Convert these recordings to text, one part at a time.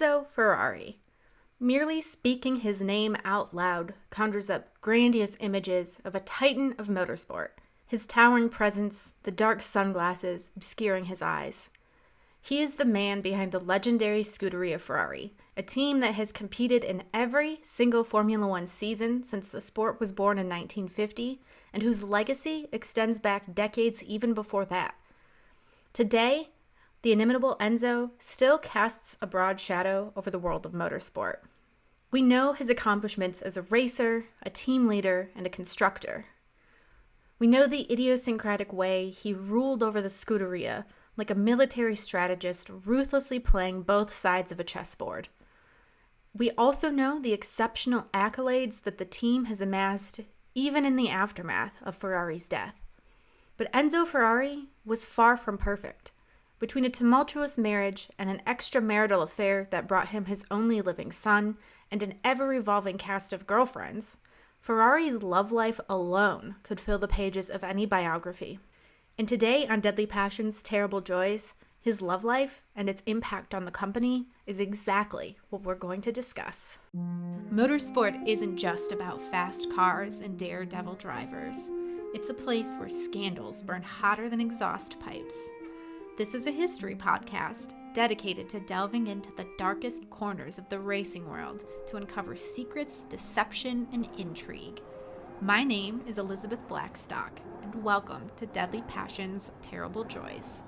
Enzo Ferrari. Merely speaking his name out loud conjures up grandiose images of a titan of motorsport, his towering presence, the dark sunglasses obscuring his eyes. He is the man behind the legendary Scuderia Ferrari, a team that has competed in every single Formula One season since the sport was born in 1950, and whose legacy extends back decades even before that. Today, the inimitable Enzo still casts a broad shadow over the world of motorsport. We know his accomplishments as a racer, a team leader, and a constructor. We know the idiosyncratic way he ruled over the Scuderia, like a military strategist ruthlessly playing both sides of a chessboard. We also know the exceptional accolades that the team has amassed even in the aftermath of Ferrari's death. But Enzo Ferrari was far from perfect. Between a tumultuous marriage and an extramarital affair that brought him his only living son and an ever-revolving cast of girlfriends, Ferrari's love life alone could fill the pages of any biography. And today on Deadly Passions, Terrible Joys, his love life and its impact on the company is exactly what we're going to discuss. Motorsport isn't just about fast cars and daredevil drivers. It's a place where scandals burn hotter than exhaust pipes. This is a history podcast dedicated to delving into the darkest corners of the racing world to uncover secrets, deception, and intrigue. My name is Elizabeth Blackstock, and welcome to Deadly Passions, Terrible Joys.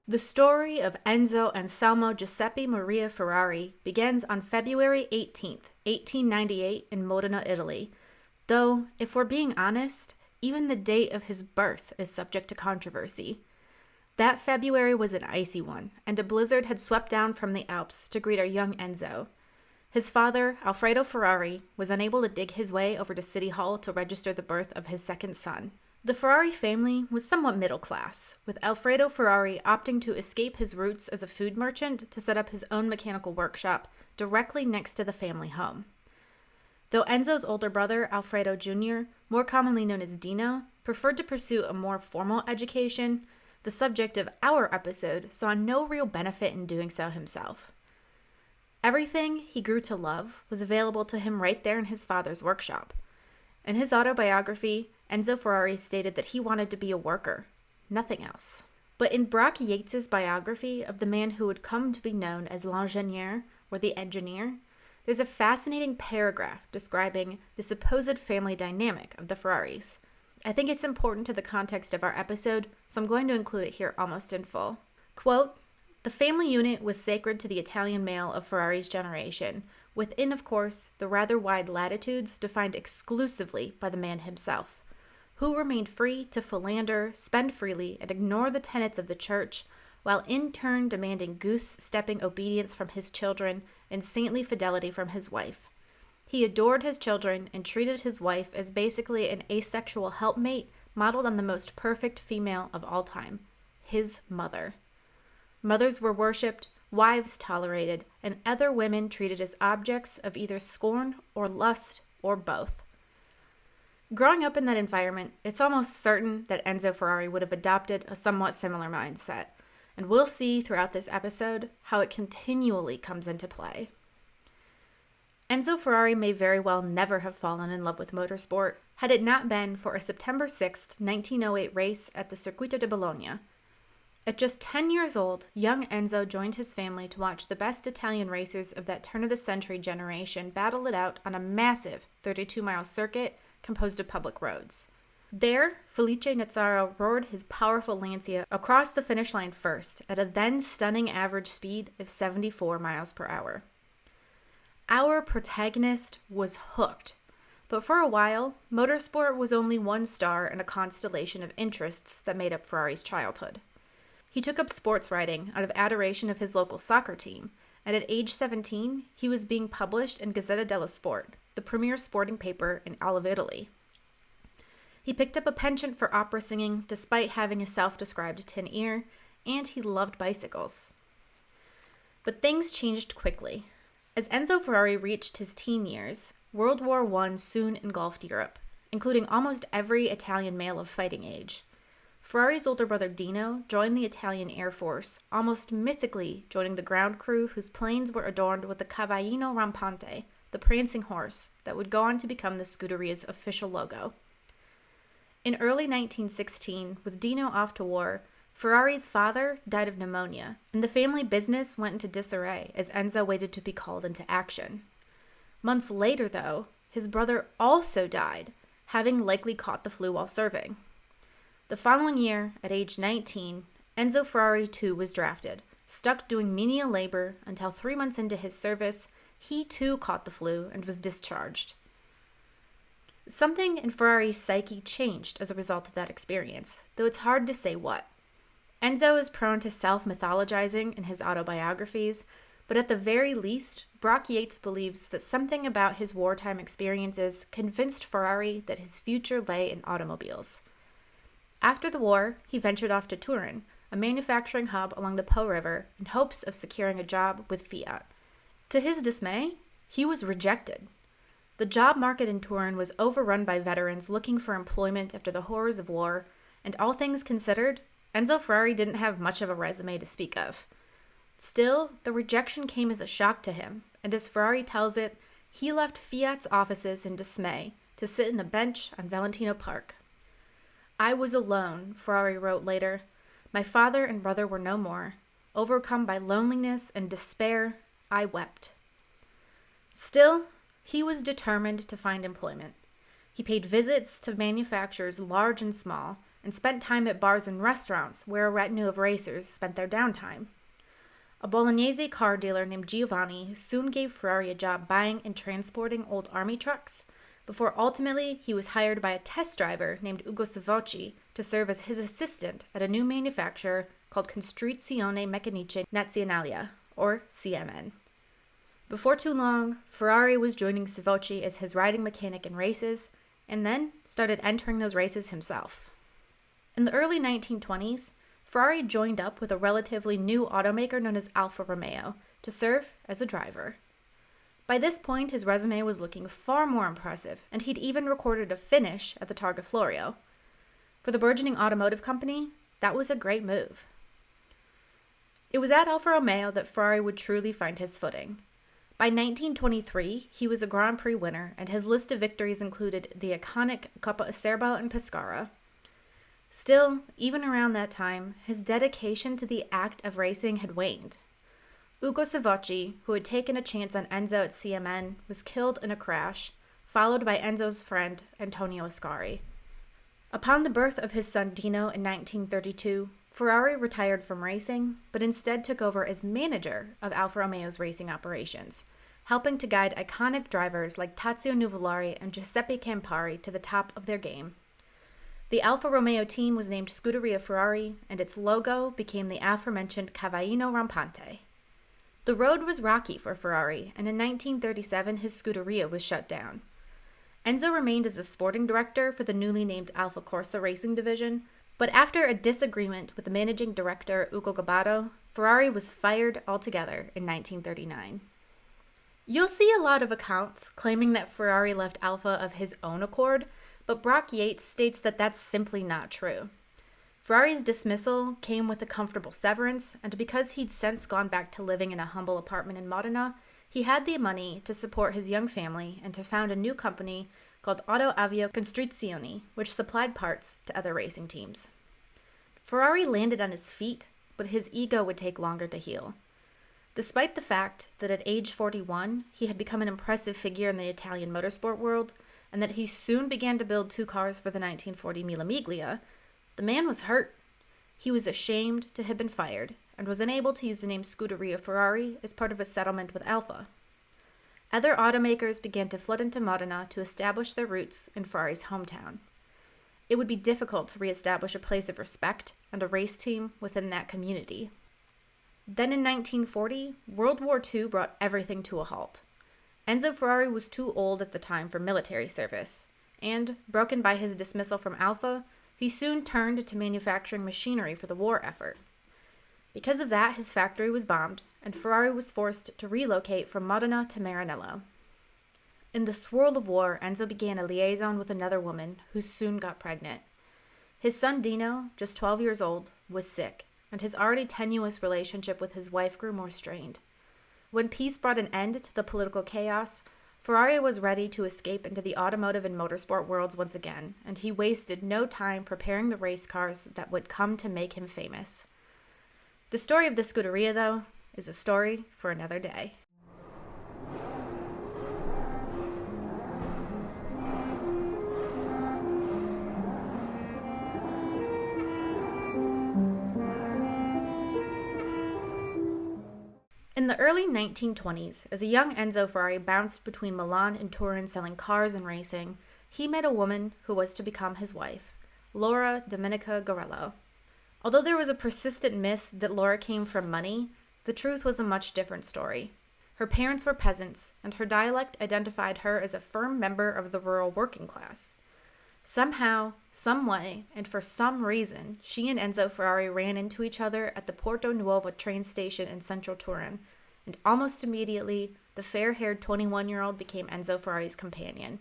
The story of Enzo Anselmo Giuseppe Maria Ferrari begins on February 18th, 1898 in Modena, Italy. Though, if we're being honest, even the date of his birth is subject to controversy. That February was an icy one, and a blizzard had swept down from the Alps to greet our young Enzo. His father, Alfredo Ferrari, was unable to dig his way over to City Hall to register the birth of his second son. The Ferrari family was somewhat middle class, with Alfredo Ferrari opting to escape his roots as a food merchant to set up his own mechanical workshop directly next to the family home. Though Enzo's older brother, Alfredo Jr., more commonly known as Dino, preferred to pursue a more formal education, the subject of our episode saw no real benefit in doing so himself. Everything he grew to love was available to him right there in his father's workshop. In his autobiography, Enzo Ferrari stated that he wanted to be a worker, nothing else. But in Brock Yates's biography of the man who would come to be known as l'ingénieur, or the engineer, there's a fascinating paragraph describing the supposed family dynamic of the Ferraris. I think it's important to the context of our episode, so I'm going to include it here almost in full. Quote, "The family unit was sacred to the Italian male of Ferrari's generation, within, of course, the rather wide latitudes defined exclusively by the man himself, who remained free to philander, spend freely, and ignore the tenets of the church, while in turn demanding goose-stepping obedience from his children and saintly fidelity from his wife. He adored his children and treated his wife as basically an asexual helpmate modeled on the most perfect female of all time, his mother. Mothers were worshipped, wives tolerated, and other women treated as objects of either scorn or lust or both." Growing up in that environment, it's almost certain that Enzo Ferrari would have adopted a somewhat similar mindset. And we'll see throughout this episode how it continually comes into play. Enzo Ferrari may very well never have fallen in love with motorsport had it not been for a September 6, 1908 race at the Circuito de Bologna. At just 10 years old, young Enzo joined his family to watch the best Italian racers of that turn-of-the-century generation battle it out on a massive 32-mile circuit composed of public roads. There, Felice Nazzaro roared his powerful Lancia across the finish line first at a then stunning average speed of 74 miles per hour. Our protagonist was hooked, but for a while, motorsport was only one star in a constellation of interests that made up Ferrari's childhood. He took up sports writing out of adoration of his local soccer team, and at age 17, he was being published in Gazzetta dello Sport, the premier sporting paper in all of Italy. He picked up a penchant for opera singing despite having a self-described tin ear, and he loved bicycles. But things changed quickly. As Enzo Ferrari reached his teen years, World War I soon engulfed Europe, including almost every Italian male of fighting age. Ferrari's older brother Dino joined the Italian Air Force, almost mythically joining the ground crew whose planes were adorned with the cavallino rampante, the prancing horse, that would go on to become the Scuderia's official logo. In early 1916, with Dino off to war, Ferrari's father died of pneumonia, and the family business went into disarray as Enzo waited to be called into action. Months later, though, his brother also died, having likely caught the flu while serving. The following year, at age 19, Enzo Ferrari too was drafted, stuck doing menial labor until 3 months into his service, he too caught the flu and was discharged. Something in Ferrari's psyche changed as a result of that experience, though it's hard to say what. Enzo is prone to self-mythologizing in his autobiographies, but at the very least, Brock Yates believes that something about his wartime experiences convinced Ferrari that his future lay in automobiles. After the war, he ventured off to Turin, a manufacturing hub along the Po River, in hopes of securing a job with Fiat. To his dismay, he was rejected. The job market in Turin was overrun by veterans looking for employment after the horrors of war, and all things considered, Enzo Ferrari didn't have much of a resume to speak of. Still, the rejection came as a shock to him, and as Ferrari tells it, he left Fiat's offices in dismay to sit on a bench on Valentino Park. "I was alone," Ferrari wrote later. "My father and brother were no more. Overcome by loneliness and despair, I wept." Still, he was determined to find employment. He paid visits to manufacturers large and small, and spent time at bars and restaurants where a retinue of racers spent their downtime. A Bolognese car dealer named Giovanni soon gave Ferrari a job buying and transporting old army trucks, before ultimately he was hired by a test driver named Ugo Savocci to serve as his assistant at a new manufacturer called Costruzione Meccaniche Nazionale, or CMN. Before too long, Ferrari was joining Savocci as his riding mechanic in races, and then started entering those races himself. In the early 1920s, Ferrari joined up with a relatively new automaker known as Alfa Romeo to serve as a driver. By this point, his resume was looking far more impressive, and he'd even recorded a finish at the Targa Florio. For the burgeoning automotive company, that was a great move. It was at Alfa Romeo that Ferrari would truly find his footing. By 1923, he was a Grand Prix winner, and his list of victories included the iconic Coppa Acerbo and Pescara. Still, even around that time, his dedication to the act of racing had waned. Ugo Savocci, who had taken a chance on Enzo at CMN, was killed in a crash, followed by Enzo's friend Antonio Ascari. Upon the birth of his son Dino in 1932, Ferrari retired from racing, but instead took over as manager of Alfa Romeo's racing operations, helping to guide iconic drivers like Tazio Nuvolari and Giuseppe Campari to the top of their game. The Alfa Romeo team was named Scuderia Ferrari, and its logo became the aforementioned cavallino rampante. The road was rocky for Ferrari, and in 1937 his Scuderia was shut down. Enzo remained as a sporting director for the newly named Alfa Corsa Racing Division, but after a disagreement with the managing director Ugo Gabardo, Ferrari was fired altogether in 1939. You'll see a lot of accounts claiming that Ferrari left Alfa of his own accord, but Brock Yates states that that's simply not true. Ferrari's dismissal came with a comfortable severance, and because he'd since gone back to living in a humble apartment in Modena, he had the money to support his young family and to found a new company called Auto Avio Costruzioni, which supplied parts to other racing teams. Ferrari landed on his feet, but his ego would take longer to heal. Despite the fact that at age 41, he had become an impressive figure in the Italian motorsport world, and that he soon began to build 2 cars for the 1940 Mille Miglia, the man was hurt. He was ashamed to have been fired, and was unable to use the name Scuderia Ferrari as part of a settlement with Alfa. Other automakers began to flood into Modena to establish their roots in Ferrari's hometown. It would be difficult to reestablish a place of respect and a race team within that community. Then in 1940, World War II brought everything to a halt. Enzo Ferrari was too old at the time for military service, and, broken by his dismissal from Alfa, he soon turned to manufacturing machinery for the war effort. Because of that, his factory was bombed, and Ferrari was forced to relocate from Modena to Maranello. In the swirl of war, Enzo began a liaison with another woman who soon got pregnant. His son Dino, just 12 years old, was sick, and his already tenuous relationship with his wife grew more strained. When peace brought an end to the political chaos, Ferrari was ready to escape into the automotive and motorsport worlds once again, and he wasted no time preparing the race cars that would come to make him famous. The story of the Scuderia, though, is a story for another day. In the early 1920s, as a young Enzo Ferrari bounced between Milan and Turin selling cars and racing, he met a woman who was to become his wife, Laura Domenica Garello. Although there was a persistent myth that Laura came from money, the truth was a much different story. Her parents were peasants, and her dialect identified her as a firm member of the rural working class. Somehow, some way, and for some reason, she and Enzo Ferrari ran into each other at the Porto Nuovo train station in central Turin, and almost immediately, the fair-haired 21-year-old became Enzo Ferrari's companion.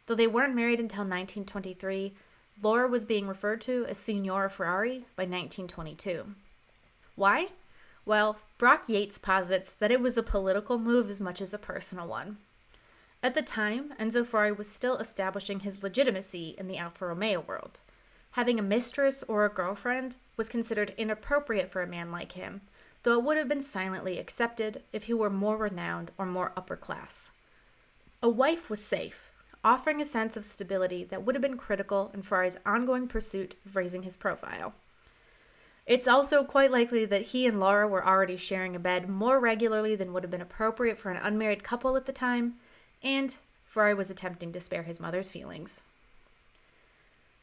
Though they weren't married until 1923, Laura was being referred to as Signora Ferrari by 1922. Why? Well, Brock Yates posits that it was a political move as much as a personal one. At the time, Enzo Ferrari was still establishing his legitimacy in the Alfa Romeo world. Having a mistress or a girlfriend was considered inappropriate for a man like him, though it would have been silently accepted if he were more renowned or more upper class. A wife was safe, offering a sense of stability that would have been critical in Ferrari's ongoing pursuit of raising his profile. It's also quite likely that he and Laura were already sharing a bed more regularly than would have been appropriate for an unmarried couple at the time, and Ferrari was attempting to spare his mother's feelings.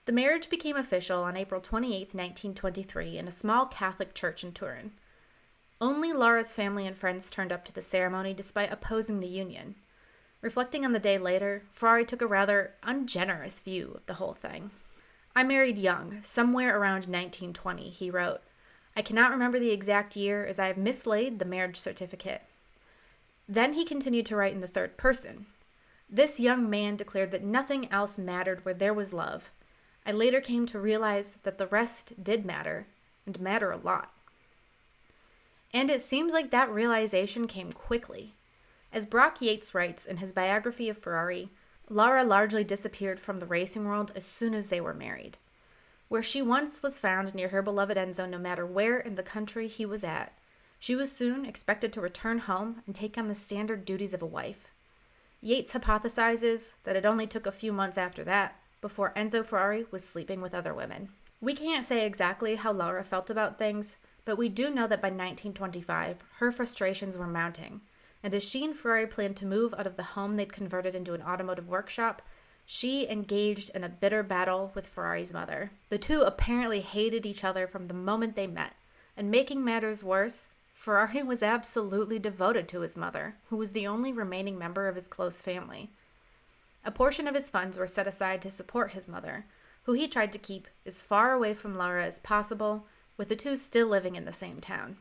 The marriage became official on April 28, 1923, in a small Catholic church in Turin. Only Laura's family and friends turned up to the ceremony despite opposing the union. Reflecting on the day later, Ferrari took a rather ungenerous view of the whole thing. "I married young, somewhere around 1920, he wrote. "I cannot remember the exact year as I have mislaid the marriage certificate." Then he continued to write in the third person. "This young man declared that nothing else mattered where there was love. I later came to realize that the rest did matter, and matter a lot." And it seems like that realization came quickly. As Brock Yates writes in his biography of Ferrari, Laura largely disappeared from the racing world as soon as they were married. Where she once was found near her beloved Enzo no matter where in the country he was at, she was soon expected to return home and take on the standard duties of a wife. Yates hypothesizes that it only took a few months after that before Enzo Ferrari was sleeping with other women. We can't say exactly how Laura felt about things, but we do know that by 1925, her frustrations were mounting, and as she and Ferrari planned to move out of the home they'd converted into an automotive workshop, she engaged in a bitter battle with Ferrari's mother. The two apparently hated each other from the moment they met, and making matters worse, Ferrari was absolutely devoted to his mother, who was the only remaining member of his close family. A portion of his funds were set aside to support his mother, who he tried to keep as far away from Laura as possible, with the two still living in the same town.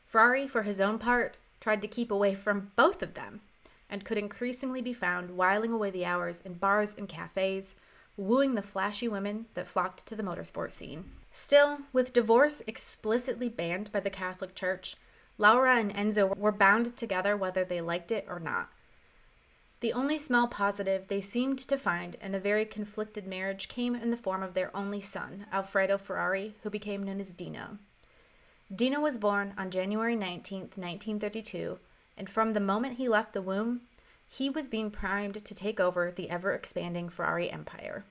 Ferrari, for his own part, tried to keep away from both of them, and could increasingly be found whiling away the hours in bars and cafes, wooing the flashy women that flocked to the motorsport scene. Still, with divorce explicitly banned by the Catholic Church, Laura and Enzo were bound together whether they liked it or not. The only small positive they seemed to find in a very conflicted marriage came in the form of their only son, Alfredo Ferrari, who became known as Dino. Dino was born on January 19, 1932, and from the moment he left the womb, he was being primed to take over the ever-expanding Ferrari empire.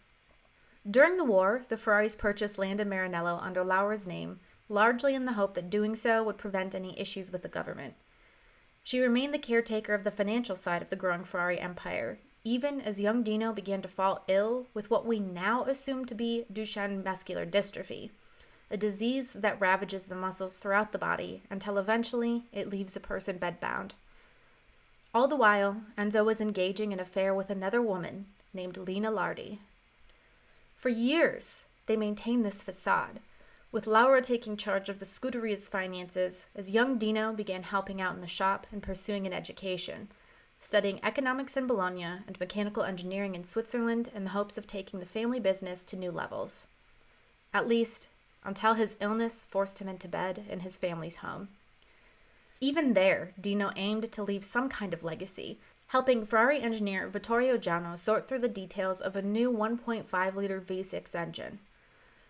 During the war, the Ferraris purchased land in Maranello under Laura's name, largely in the hope that doing so would prevent any issues with the government. She remained the caretaker of the financial side of the growing Ferrari empire, even as young Dino began to fall ill with what we now assume to be Duchenne muscular dystrophy, a disease that ravages the muscles throughout the body until eventually it leaves a person bedbound. All the while, Enzo was engaging in an affair with another woman named Lena Lardi. For years, they maintained this facade, with Laura taking charge of the Scuderia's finances as young Dino began helping out in the shop and pursuing an education, studying economics in Bologna and mechanical engineering in Switzerland in the hopes of taking the family business to new levels. at least until his illness forced him into bed in his family's home. Even there, Dino aimed to leave some kind of legacy, helping Ferrari engineer Vittorio Giano sort through the details of a new 1.5-liter V6 engine.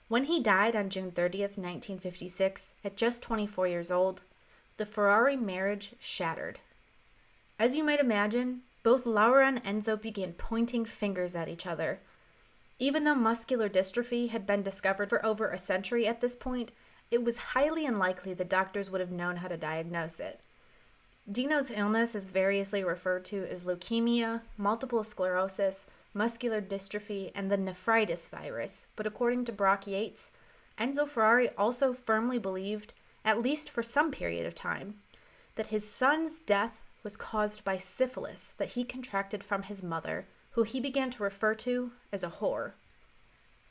When he died on June 30th, 1956, at just 24 years old, the Ferrari marriage shattered. As you might imagine, both Laura and Enzo began pointing fingers at each other. Even though muscular dystrophy had been discovered for over a century at this point, it was highly unlikely that doctors would have known how to diagnose it. Dino's illness is variously referred to as leukemia, multiple sclerosis, muscular dystrophy, and the nephritis virus, but according to Brock Yates, Enzo Ferrari also firmly believed, at least for some period of time, that his son's death was caused by syphilis that he contracted from his mother, who he began to refer to as a whore.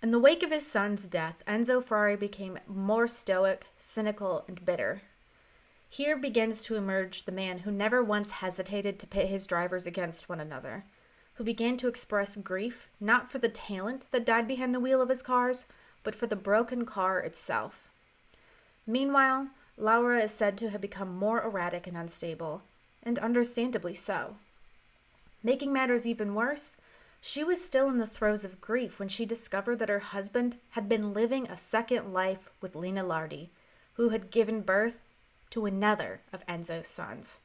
In the wake of his son's death, Enzo Ferrari became more stoic, cynical, and bitter. Here begins to emerge the man who never once hesitated to pit his drivers against one another, who began to express grief not for the talent that died behind the wheel of his cars, but for the broken car itself. Meanwhile, Laura is said to have become more erratic and unstable, and understandably so. Making matters even worse, she was still in the throes of grief when she discovered that her husband had been living a second life with Lena Lardi, who had given birth to another of Enzo's sons.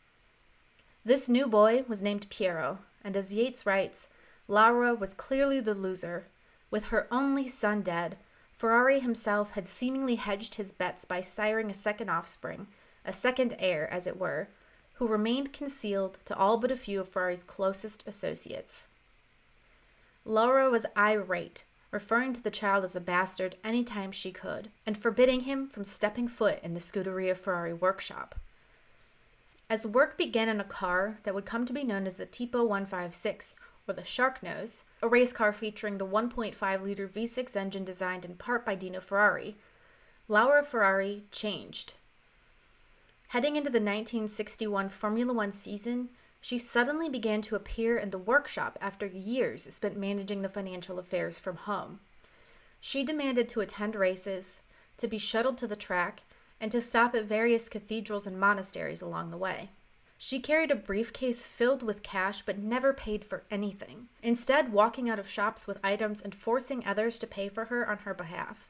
This new boy was named Piero, and as Yates writes, Laura was clearly the loser. With her only son dead, Ferrari himself had seemingly hedged his bets by siring a second offspring, a second heir, as it were, who remained concealed to all but a few of Ferrari's closest associates. Laura was irate, referring to the child as a bastard any time she could, and forbidding him from stepping foot in the Scuderia Ferrari workshop. As work began on a car that would come to be known as the Tipo 156, or the Shark Nose, a race car featuring the 1.5-liter V6 engine designed in part by Dino Ferrari, Laura Ferrari changed. Heading into the 1961 Formula One season, she suddenly began to appear in the workshop after years spent managing the financial affairs from home. She demanded to attend races, to be shuttled to the track, and to stop at various cathedrals and monasteries along the way. She carried a briefcase filled with cash but never paid for anything, instead walking out of shops with items and forcing others to pay for her on her behalf.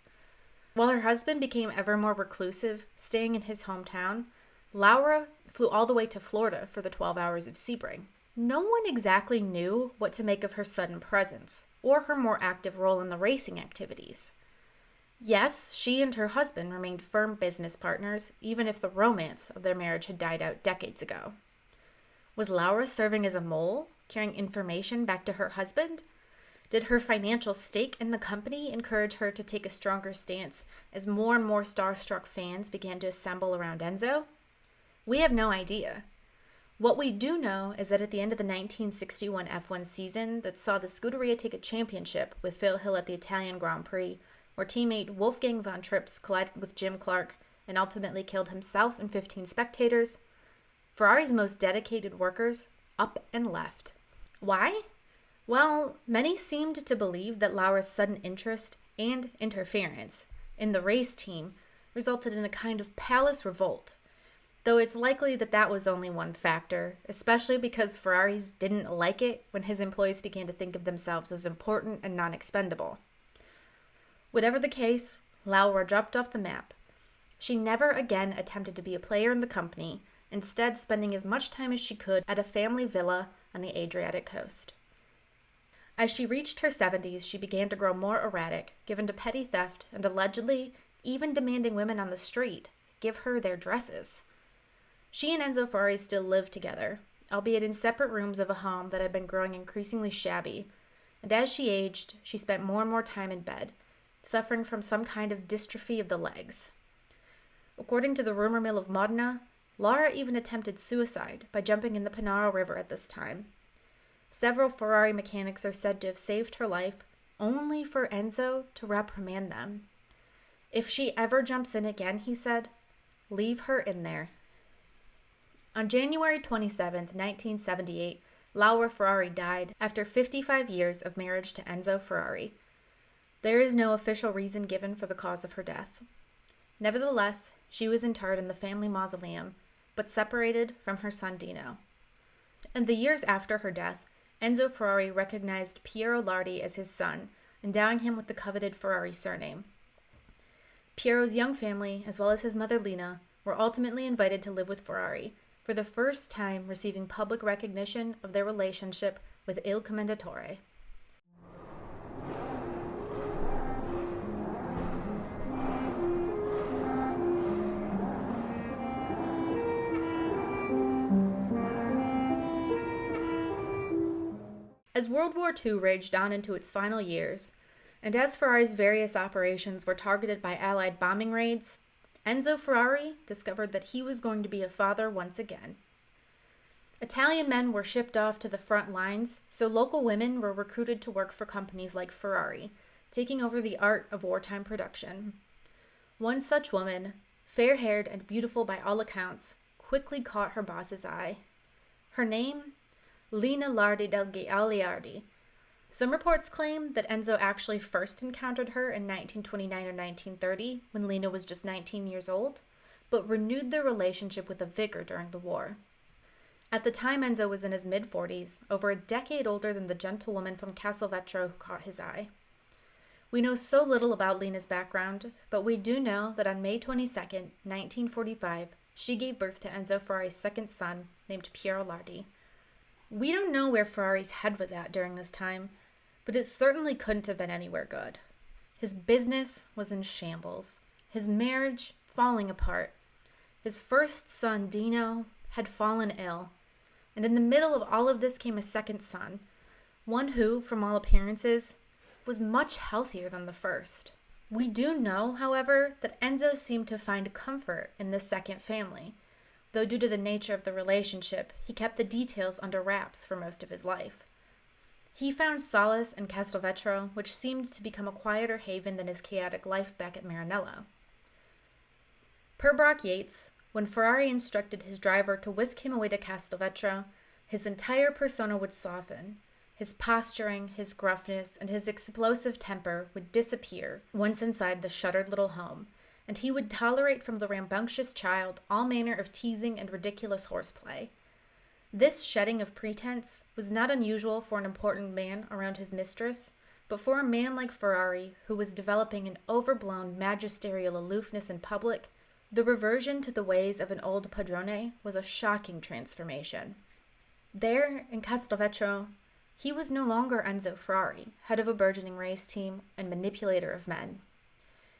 While her husband became ever more reclusive, staying in his hometown, Laura flew all the way to Florida for the 12 hours of Sebring. No one exactly knew what to make of her sudden presence, or her more active role in the racing activities. Yes, she and her husband remained firm business partners, even if the romance of their marriage had died out decades ago. Was Laura serving as a mole, carrying information back to her husband? Did her financial stake in the company encourage her to take a stronger stance as more and more starstruck fans began to assemble around Enzo? We have no idea. What we do know is that at the end of the 1961 F1 season that saw the Scuderia take a championship with Phil Hill at the Italian Grand Prix, where teammate Wolfgang von Trips collided with Jim Clark and ultimately killed himself and 15 spectators, Ferrari's most dedicated workers up and left. Why? Well, many seemed to believe that Laura's sudden interest and interference in the race team resulted in a kind of palace revolt, though it's likely that that was only one factor, especially because Ferraris didn't like it when his employees began to think of themselves as important and non-expendable. Whatever the case, Laura dropped off the map. She never again attempted to be a player in the company, instead spending as much time as she could at a family villa on the Adriatic coast. As she reached her 70s, she began to grow more erratic, given to petty theft, and allegedly even demanding women on the street give her their dresses. She and Enzo Ferrari still lived together, albeit in separate rooms of a home that had been growing increasingly shabby, and as she aged, she spent more and more time in bed, suffering from some kind of dystrophy of the legs. According to the rumor mill of Modena, Laura even attempted suicide by jumping in the Panaro River at this time. Several Ferrari mechanics are said to have saved her life, only for Enzo to reprimand them. If she ever jumps in again, he said, leave her in there. On January 27, 1978, Laura Ferrari died after 55 years of marriage to Enzo Ferrari. There is no official reason given for the cause of her death. Nevertheless, she was interred in the family mausoleum, but separated from her son Dino. In the years after her death, Enzo Ferrari recognized Piero Lardi as his son, endowing him with the coveted Ferrari surname. Piero's young family, as well as his mother Lena, were ultimately invited to live with Ferrari, for the first time receiving public recognition of their relationship with Il Commendatore. As World War II raged on into its final years, and as Ferrari's various operations were targeted by Allied bombing raids, Enzo Ferrari discovered that he was going to be a father once again. Italian men were shipped off to the front lines, so local women were recruited to work for companies like Ferrari, taking over the art of wartime production. One such woman, fair-haired and beautiful by all accounts, quickly caught her boss's eye. Her name? Lena Lardi del Gagliardi. Some reports claim that Enzo actually first encountered her in 1929 or 1930, when Lena was just 19 years old, but renewed their relationship with a vigor during the war. At the time, Enzo was in his mid-40s, over a decade older than the gentlewoman from Castelvetro who caught his eye. We know so little about Lena's background, but we do know that on May 22, 1945, she gave birth to Enzo Ferrari's second son, named Piero Lardi. We don't know where Ferrari's head was at during this time, but it certainly couldn't have been anywhere good. His business was in shambles, his marriage falling apart. His first son, Dino, had fallen ill, and in the middle of all of this came a second son, one who, from all appearances, was much healthier than the first. We do know, however, that Enzo seemed to find comfort in this second family, though due to the nature of the relationship, he kept the details under wraps for most of his life. He found solace in Castelvetro, which seemed to become a quieter haven than his chaotic life back at Maranello. Per Brock Yates, when Ferrari instructed his driver to whisk him away to Castelvetro, his entire persona would soften. His posturing, his gruffness, and his explosive temper would disappear once inside the shuttered little home, and he would tolerate from the rambunctious child all manner of teasing and ridiculous horseplay. This shedding of pretense was not unusual for an important man around his mistress, but for a man like Ferrari, who was developing an overblown magisterial aloofness in public, the reversion to the ways of an old padrone was a shocking transformation. There, in Castelvetro, he was no longer Enzo Ferrari, head of a burgeoning race team and manipulator of men.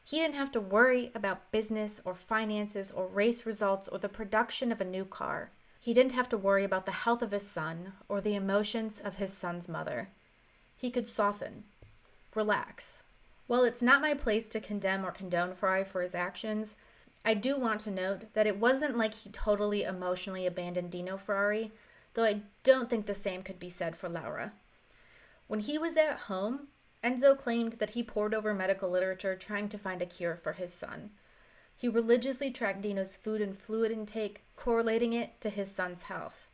He didn't have to worry about business or finances or race results or the production of a new car. He didn't have to worry about the health of his son or the emotions of his son's mother. He could soften, relax. While it's not my place to condemn or condone Ferrari for his actions, I do want to note that it wasn't like he totally emotionally abandoned Dino Ferrari, though I don't think the same could be said for Laura. When he was at home, Enzo claimed that he pored over medical literature trying to find a cure for his son. He religiously tracked Dino's food and fluid intake, correlating it to his son's health.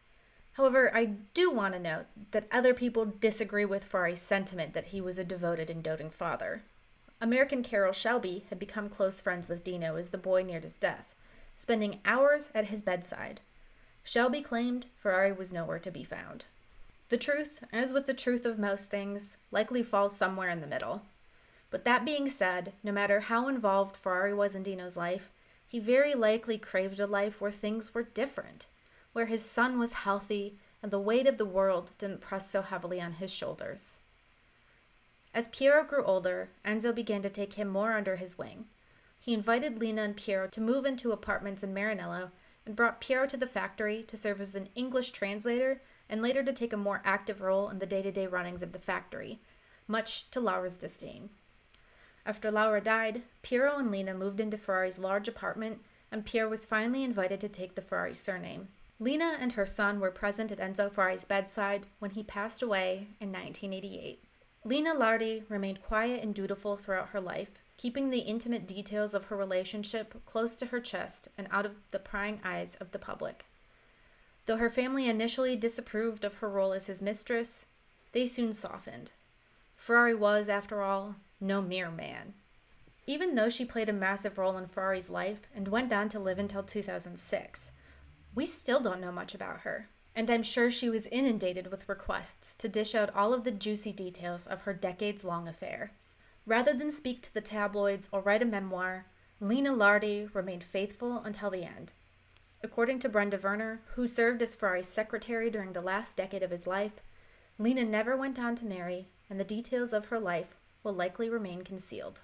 However, I do want to note that other people disagree with Ferrari's sentiment that he was a devoted and doting father. American Carol Shelby had become close friends with Dino as the boy neared his death, spending hours at his bedside. Shelby claimed Ferrari was nowhere to be found. The truth, as with the truth of most things, likely falls somewhere in the middle. But that being said, no matter how involved Ferrari was in Dino's life, he very likely craved a life where things were different, where his son was healthy and the weight of the world didn't press so heavily on his shoulders. As Piero grew older, Enzo began to take him more under his wing. He invited Lena and Piero to move into apartments in Maranello and brought Piero to the factory to serve as an English translator and later to take a more active role in the day-to-day runnings of the factory, much to Laura's disdain. After Laura died, Piero and Lena moved into Ferrari's large apartment, and Piero was finally invited to take the Ferrari surname. Lena and her son were present at Enzo Ferrari's bedside when he passed away in 1988. Lena Lardi remained quiet and dutiful throughout her life, keeping the intimate details of her relationship close to her chest and out of the prying eyes of the public. Though her family initially disapproved of her role as his mistress, they soon softened. Ferrari was, after all, no mere man. Even though she played a massive role in Ferrari's life and went on to live until 2006, we still don't know much about her. And I'm sure she was inundated with requests to dish out all of the juicy details of her decades-long affair. Rather than speak to the tabloids or write a memoir, Lena Lardi remained faithful until the end. According to Brenda Werner, who served as Ferrari's secretary during the last decade of his life, Lena never went on to marry, and the details of her life will likely remain concealed.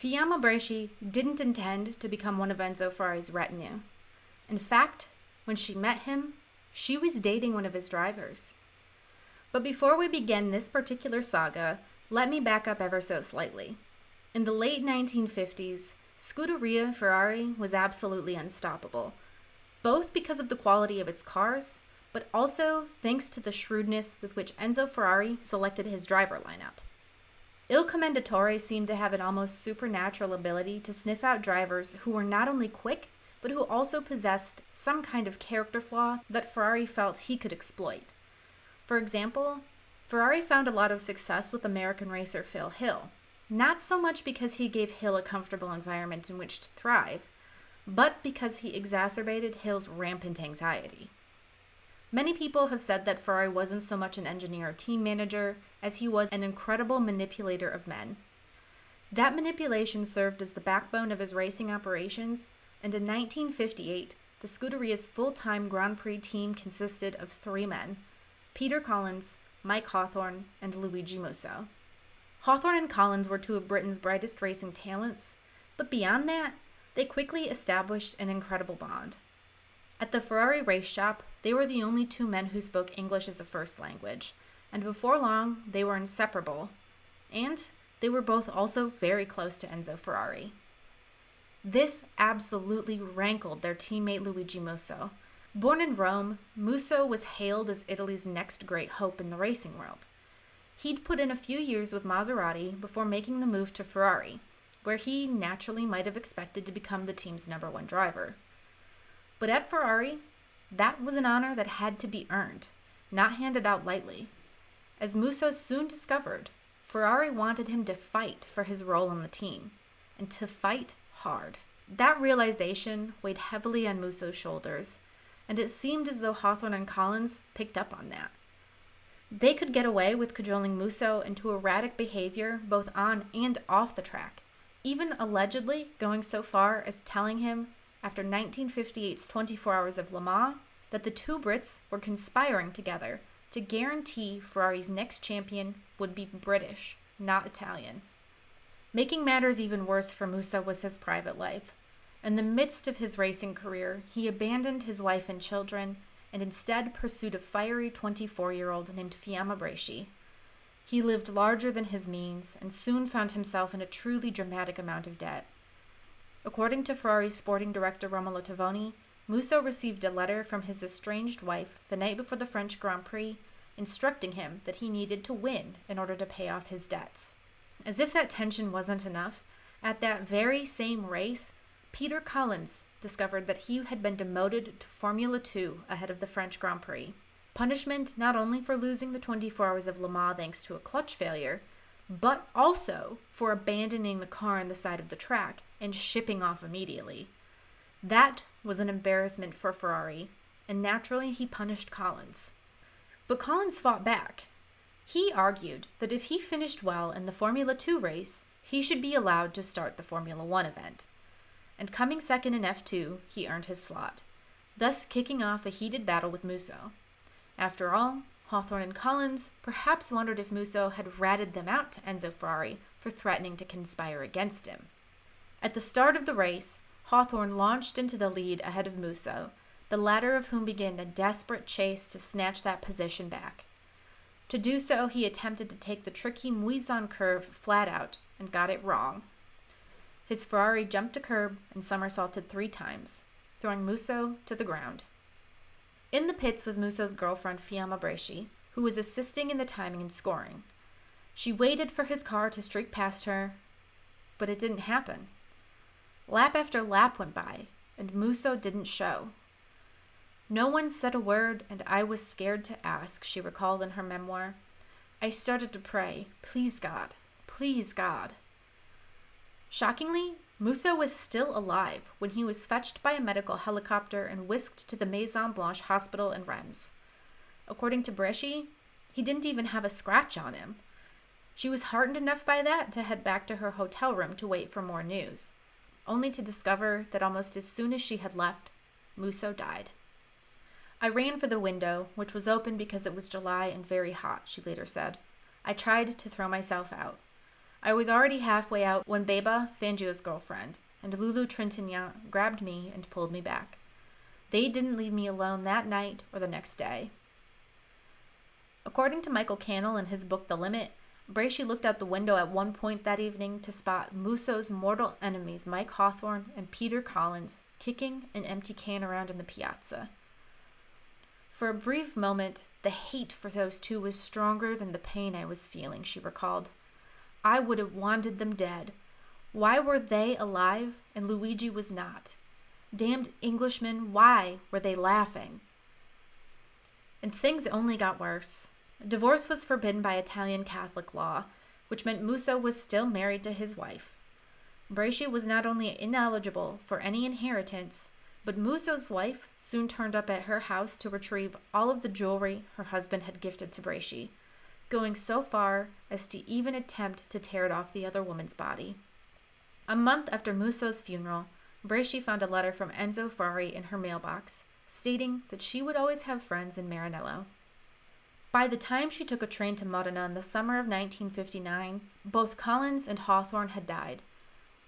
Fiammetta Brei didn't intend to become one of Enzo Ferrari's retinue. In fact, when she met him, she was dating one of his drivers. But before we begin this particular saga, let me back up ever so slightly. In the late 1950s, Scuderia Ferrari was absolutely unstoppable, both because of the quality of its cars, but also thanks to the shrewdness with which Enzo Ferrari selected his driver lineup. Il Commendatore seemed to have an almost supernatural ability to sniff out drivers who were not only quick, but who also possessed some kind of character flaw that Ferrari felt he could exploit. For example, Ferrari found a lot of success with American racer Phil Hill, not so much because he gave Hill a comfortable environment in which to thrive, but because he exacerbated Hill's rampant anxiety. Many people have said that Ferrari wasn't so much an engineer or team manager as he was an incredible manipulator of men. That manipulation served as the backbone of his racing operations, and in 1958, the Scuderia's full-time Grand Prix team consisted of 3 men: Peter Collins, Mike Hawthorne, and Luigi Musso. Hawthorne and Collins were 2 of Britain's brightest racing talents, but beyond that, they quickly established an incredible bond. At the Ferrari race shop, they were the only 2 men who spoke English as a first language, and before long, they were inseparable. And they were both also very close to Enzo Ferrari. This absolutely rankled their teammate Luigi Musso. Born in Rome, Musso was hailed as Italy's next great hope in the racing world. He'd put in a few years with Maserati before making the move to Ferrari, where he naturally might have expected to become the team's #1 driver. But at Ferrari, that was an honor that had to be earned, not handed out lightly. As Musso soon discovered, Ferrari wanted him to fight for his role in the team, and to fight hard. That realization weighed heavily on Musso's shoulders, and it seemed as though Hawthorne and Collins picked up on that. They could get away with cajoling Musso into erratic behavior both on and off the track, even allegedly going so far as telling him, after 1958's 24 Hours of Le Mans, that the 2 Brits were conspiring together to guarantee Ferrari's next champion would be British, not Italian. Making matters even worse for Musso was his private life. In the midst of his racing career, he abandoned his wife and children and instead pursued a fiery 24-year-old named Fiammetta Brei. He lived larger than his means and soon found himself in a truly dramatic amount of debt. According to Ferrari's sporting director Romolo Tavoni, Musso received a letter from his estranged wife the night before the French Grand Prix, instructing him that he needed to win in order to pay off his debts. As if that tension wasn't enough, at that very same race, Peter Collins discovered that he had been demoted to Formula 2 ahead of the French Grand Prix. Punishment not only for losing the 24 Hours of Le Mans thanks to a clutch failure, but also for abandoning the car on the side of the track and shipping off immediately. That was an embarrassment for Ferrari, and naturally he punished Collins. But Collins fought back. He argued that if he finished well in the Formula 2 race, he should be allowed to start the Formula 1 event. And coming second in F2, he earned his slot, thus kicking off a heated battle with Musso. After all, Hawthorne and Collins perhaps wondered if Musso had ratted them out to Enzo Ferrari for threatening to conspire against him. At the start of the race, Hawthorne launched into the lead ahead of Musso, the latter of whom began a desperate chase to snatch that position back. To do so, he attempted to take the tricky Muisan curve flat out and got it wrong. His Ferrari jumped a curb and somersaulted 3 times, throwing Musso to the ground. In the pits was Musso's girlfriend Fiammetta Brei, who was assisting in the timing and scoring. She waited for his car to streak past her, but it didn't happen. Lap after lap went by, and Musso didn't show. No one said a word, and I was scared to ask, she recalled in her memoir. I started to pray, please God, please God. Shockingly, Musso was still alive when he was fetched by a medical helicopter and whisked to the Maison Blanche Hospital in Reims. According to Bresci, he didn't even have a scratch on him. She was heartened enough by that to head back to her hotel room to wait for more news, only to discover that almost as soon as she had left, Musso died. I ran for the window, which was open because it was July and very hot, she later said. I tried to throw myself out. I was already halfway out when Beba, Fangio's girlfriend, and Lulu Trintignant grabbed me and pulled me back. They didn't leave me alone that night or the next day. According to Michael Cannell in his book The Limit, Bresci looked out the window at one point that evening to spot Musso's mortal enemies Mike Hawthorne and Peter Collins kicking an empty can around in the piazza. For a brief moment, the hate for those two was stronger than the pain I was feeling, she recalled. I would have wanted them dead. Why were they alive and Luigi was not? Damned Englishmen, why were they laughing? And things only got worse. Divorce was forbidden by Italian Catholic law, which meant Musso was still married to his wife. Bresci was not only ineligible for any inheritance, but Musso's wife soon turned up at her house to retrieve all of the jewelry her husband had gifted to Bresci, going so far as to even attempt to tear it off the other woman's body. A month after Musso's funeral, Bresci found a letter from Enzo Ferrari in her mailbox, stating that she would always have friends in Maranello. By the time she took a train to Modena in the summer of 1959, both Collins and Hawthorne had died,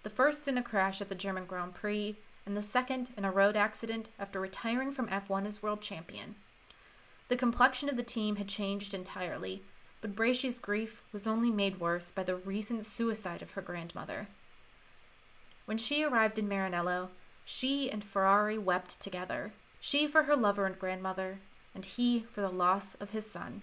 the first in a crash at the German Grand Prix, and the second in a road accident after retiring from F1 as world champion. The complexion of the team had changed entirely, but Bresci's grief was only made worse by the recent suicide of her grandmother. When she arrived in Maranello, she and Ferrari wept together, she for her lover and grandmother, and he for the loss of his son.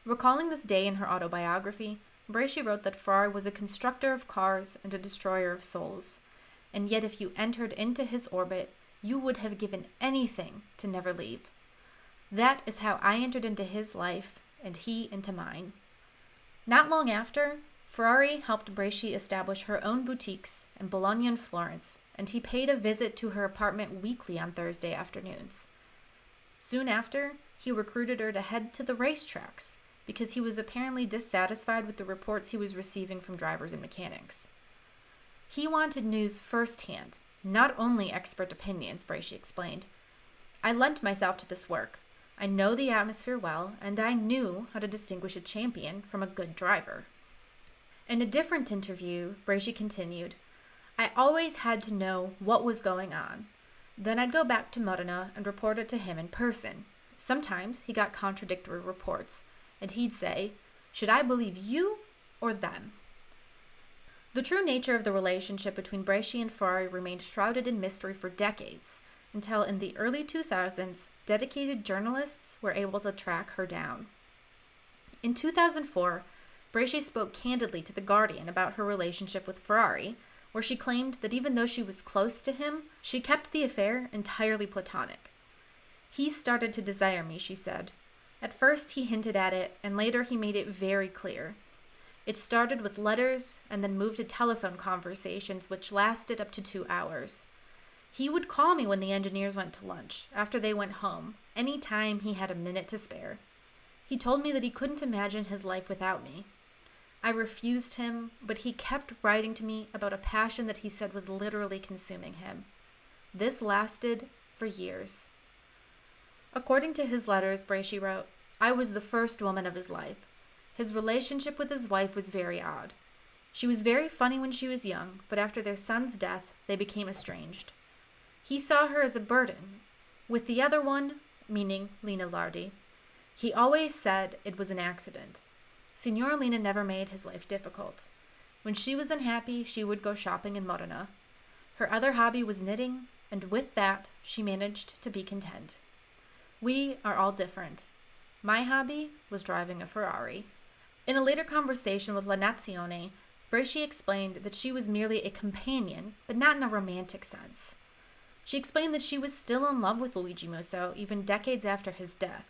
Recalling this day in her autobiography, Bresci wrote that Ferrari was a constructor of cars and a destroyer of souls, and yet if you entered into his orbit, you would have given anything to never leave. That is how I entered into his life, and he into mine. Not long after, Ferrari helped Bresci establish her own boutiques in Bologna and Florence, and he paid a visit to her apartment weekly on Thursday afternoons. Soon after, he recruited her to head to the racetracks, because he was apparently dissatisfied with the reports he was receiving from drivers and mechanics. He wanted news firsthand, not only expert opinions, Bresci explained. I lent myself to this work. I know the atmosphere well, and I knew how to distinguish a champion from a good driver. In a different interview, Bresci continued, I always had to know what was going on. Then I'd go back to Modena and report it to him in person. Sometimes he got contradictory reports, and he'd say, should I believe you or them? The true nature of the relationship between Bresci and Ferrari remained shrouded in mystery for decades, until in the early 2000s, dedicated journalists were able to track her down. In 2004, Bresci spoke candidly to The Guardian about her relationship with Ferrari, where she claimed that even though she was close to him, she kept the affair entirely platonic. He started to desire me, she said. At first he hinted at it, and later he made it very clear. It started with letters and then moved to telephone conversations which lasted up to 2 hours. He would call me when the engineers went to lunch, after they went home, any time he had a minute to spare. He told me that he couldn't imagine his life without me. I refused him, but he kept writing to me about a passion that he said was literally consuming him. This lasted for years. According to his letters, Bresci wrote, I was the first woman of his life. His relationship with his wife was very odd. She was very funny when she was young, but after their son's death, they became estranged. He saw her as a burden. With the other one, meaning Lena Lardi, he always said it was an accident. Signora Lena never made his life difficult. When she was unhappy, she would go shopping in Modena. Her other hobby was knitting, and with that, she managed to be content. We are all different. My hobby was driving a Ferrari. In a later conversation with La Nazione, Bracci explained that she was merely a companion, but not in a romantic sense. She explained that she was still in love with Luigi Musso even decades after his death,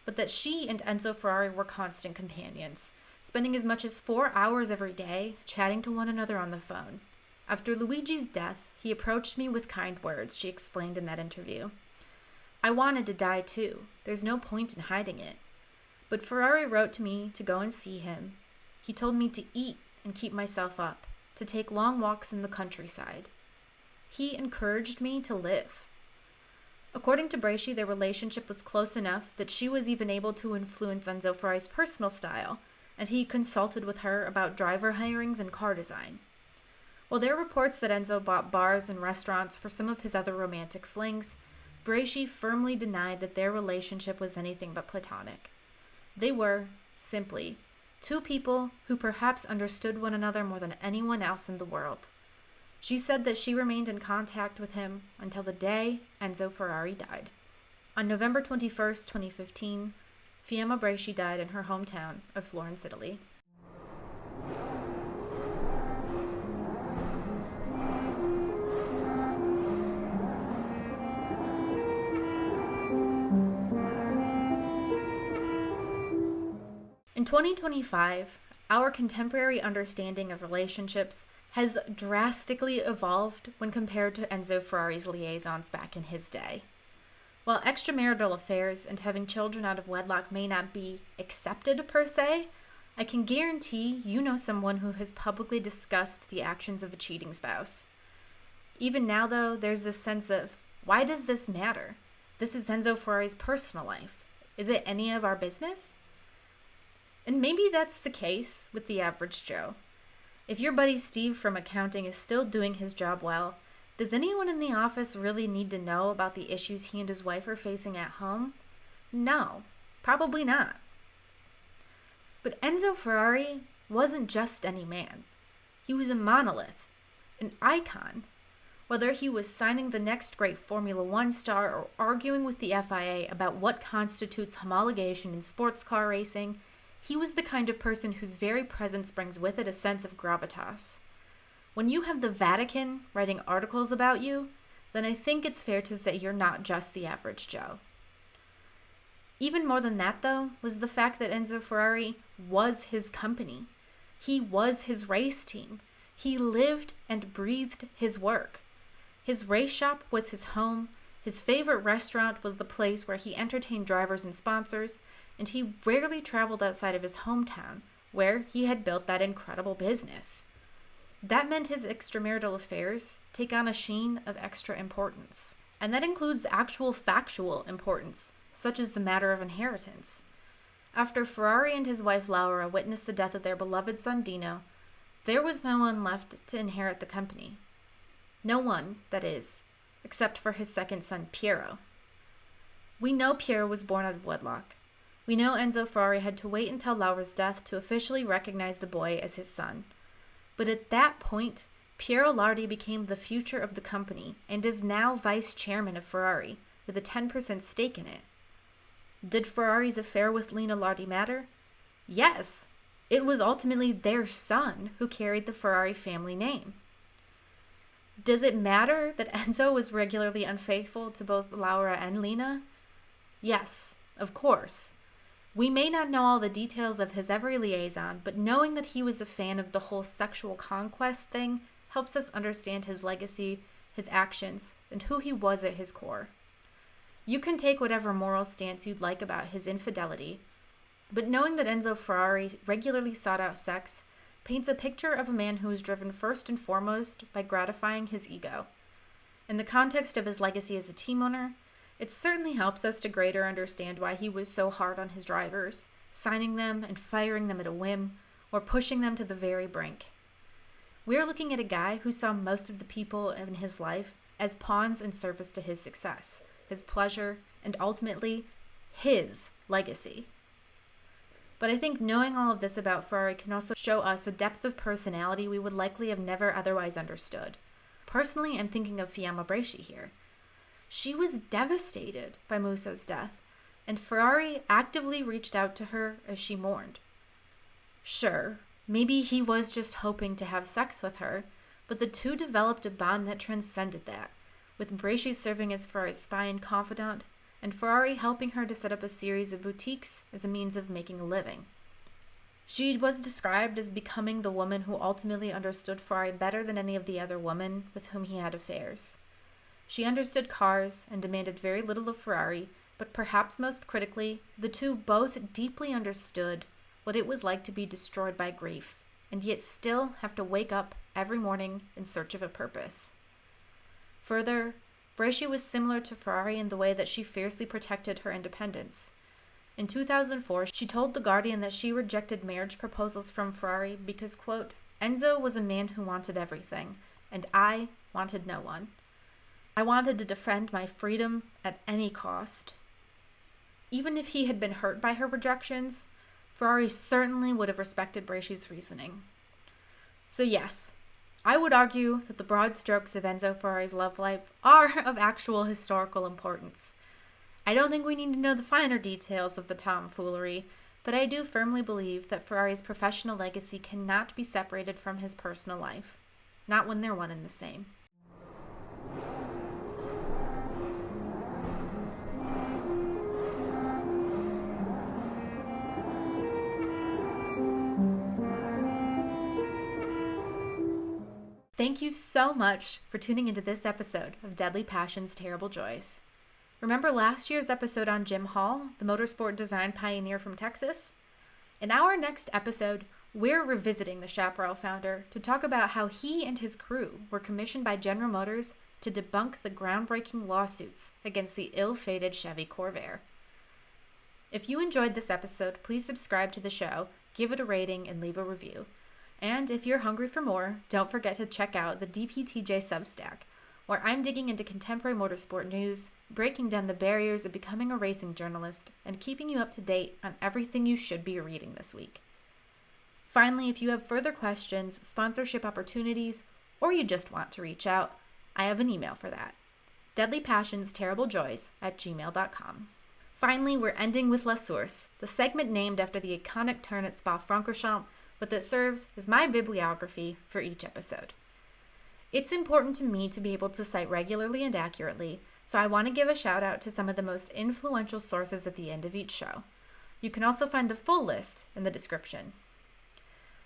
but that she and Enzo Ferrari were constant companions, spending as much as 4 hours every day chatting to one another on the phone. After Luigi's death, he approached me with kind words, she explained in that interview. I wanted to die too. There's no point in hiding it. But Ferrari wrote to me to go and see him. He told me to eat and keep myself up, to take long walks in the countryside. He encouraged me to live. According to Bracci, their relationship was close enough that she was even able to influence Enzo Ferrari's personal style, and he consulted with her about driver hirings and car design. While there are reports that Enzo bought bars and restaurants for some of his other romantic flings, Bracci firmly denied that their relationship was anything but platonic. They were, simply, two people who perhaps understood one another more than anyone else in the world. She said that she remained in contact with him until the day Enzo Ferrari died. On November 21st, 2015, Fiammetta Brei died in her hometown of Florence, Italy. In 2025, our contemporary understanding of relationships has drastically evolved when compared to Enzo Ferrari's liaisons back in his day. While extramarital affairs and having children out of wedlock may not be accepted per se, I can guarantee you know someone who has publicly discussed the actions of a cheating spouse. Even now, though, there's this sense of, why does this matter? This is Enzo Ferrari's personal life. Is it any of our business? And maybe that's the case with the average Joe. If your buddy Steve from accounting is still doing his job well, does anyone in the office really need to know about the issues he and his wife are facing at home? No, probably not. But Enzo Ferrari wasn't just any man. He was a monolith, an icon. Whether he was signing the next great Formula One star or arguing with the FIA about what constitutes homologation in sports car racing, he was the kind of person whose very presence brings with it a sense of gravitas. When you have the Vatican writing articles about you, then I think it's fair to say you're not just the average Joe. Even more than that, though, was the fact that Enzo Ferrari was his company. He was his race team. He lived and breathed his work. His race shop was his home. His favorite restaurant was the place where he entertained drivers and sponsors, and he rarely traveled outside of his hometown, where he had built that incredible business. That meant his extramarital affairs take on a sheen of extra importance, and that includes actual factual importance, such as the matter of inheritance. After Ferrari and his wife Laura witnessed the death of their beloved son Dino, there was no one left to inherit the company. No one, that is, except for his second son Piero. We know Piero was born out of wedlock. We know Enzo Ferrari had to wait until Laura's death to officially recognize the boy as his son. But at that point, Piero Lardi became the future of the company and is now vice chairman of Ferrari, with a 10% stake in it. Did Ferrari's affair with Lena Lardi matter? Yes. It was ultimately their son who carried the Ferrari family name. Does it matter that Enzo was regularly unfaithful to both Laura and Lena? Yes, of course. We may not know all the details of his every liaison, but knowing that he was a fan of the whole sexual conquest thing helps us understand his legacy, his actions, and who he was at his core. You can take whatever moral stance you'd like about his infidelity, but knowing that Enzo Ferrari regularly sought out sex paints a picture of a man who is driven first and foremost by gratifying his ego. In the context of his legacy as a team owner, it certainly helps us to greater understand why he was so hard on his drivers, signing them and firing them at a whim, or pushing them to the very brink. We're looking at a guy who saw most of the people in his life as pawns in service to his success, his pleasure, and ultimately, his legacy. But I think knowing all of this about Ferrari can also show us a depth of personality we would likely have never otherwise understood. Personally, I'm thinking of Fiammetta Brei here. She was devastated by Musso's death, and Ferrari actively reached out to her as she mourned. Sure, maybe he was just hoping to have sex with her, but the two developed a bond that transcended that, with Brei serving as Ferrari's spy and confidant, and Ferrari helping her to set up a series of boutiques as a means of making a living. She was described as becoming the woman who ultimately understood Ferrari better than any of the other women with whom he had affairs. She understood cars and demanded very little of Ferrari, but perhaps most critically, the two both deeply understood what it was like to be destroyed by grief, and yet still have to wake up every morning in search of a purpose. Further, Brei was similar to Ferrari in the way that she fiercely protected her independence. In 2004, she told The Guardian that she rejected marriage proposals from Ferrari because, quote, Enzo was a man who wanted everything, and I wanted no one. I wanted to defend my freedom at any cost. Even if he had been hurt by her rejections, Ferrari certainly would have respected Brei's reasoning. So yes, I would argue that the broad strokes of Enzo Ferrari's love life are of actual historical importance. I don't think we need to know the finer details of the tomfoolery, but I do firmly believe that Ferrari's professional legacy cannot be separated from his personal life, not when they're one and the same. Thank you so much for tuning into this episode of Deadly Passions, Terrible Joys. Remember last year's episode on Jim Hall, the motorsport design pioneer from Texas? In our next episode, we're revisiting the Chaparral founder to talk about how he and his crew were commissioned by General Motors to debunk the groundbreaking lawsuits against the ill-fated Chevy Corvair. If you enjoyed this episode, please subscribe to the show, give it a rating, and leave a review. And if you're hungry for more, don't forget to check out the DPTJ Substack, where I'm digging into contemporary motorsport news, breaking down the barriers of becoming a racing journalist, and keeping you up to date on everything you should be reading this week. Finally, if you have further questions, sponsorship opportunities, or you just want to reach out, I have an email for that. deadlypassionsterriblejoys@gmail.com. Finally, we're ending with La Source, the segment named after the iconic turn at Spa-Francorchamps, but that serves as my bibliography for each episode. It's important to me to be able to cite regularly and accurately, so I want to give a shout out to some of the most influential sources at the end of each show. You can also find the full list in the description.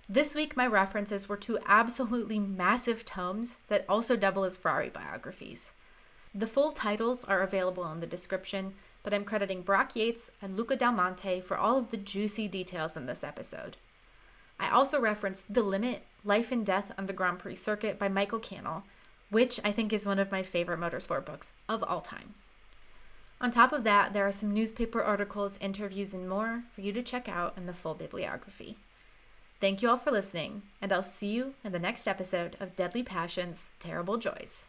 This week, my references were two absolutely massive tomes that also double as Ferrari biographies. The full titles are available in the description, but I'm crediting Brock Yates and Luca Del Monte for all of the juicy details in this episode. I also referenced The Limit, Life and Death on the Grand Prix Circuit by Michael Cannell, which I think is one of my favorite motorsport books of all time. On top of that, there are some newspaper articles, interviews, and more for you to check out in the full bibliography. Thank you all for listening, and I'll see you in the next episode of Deadly Passions, Terrible Joys.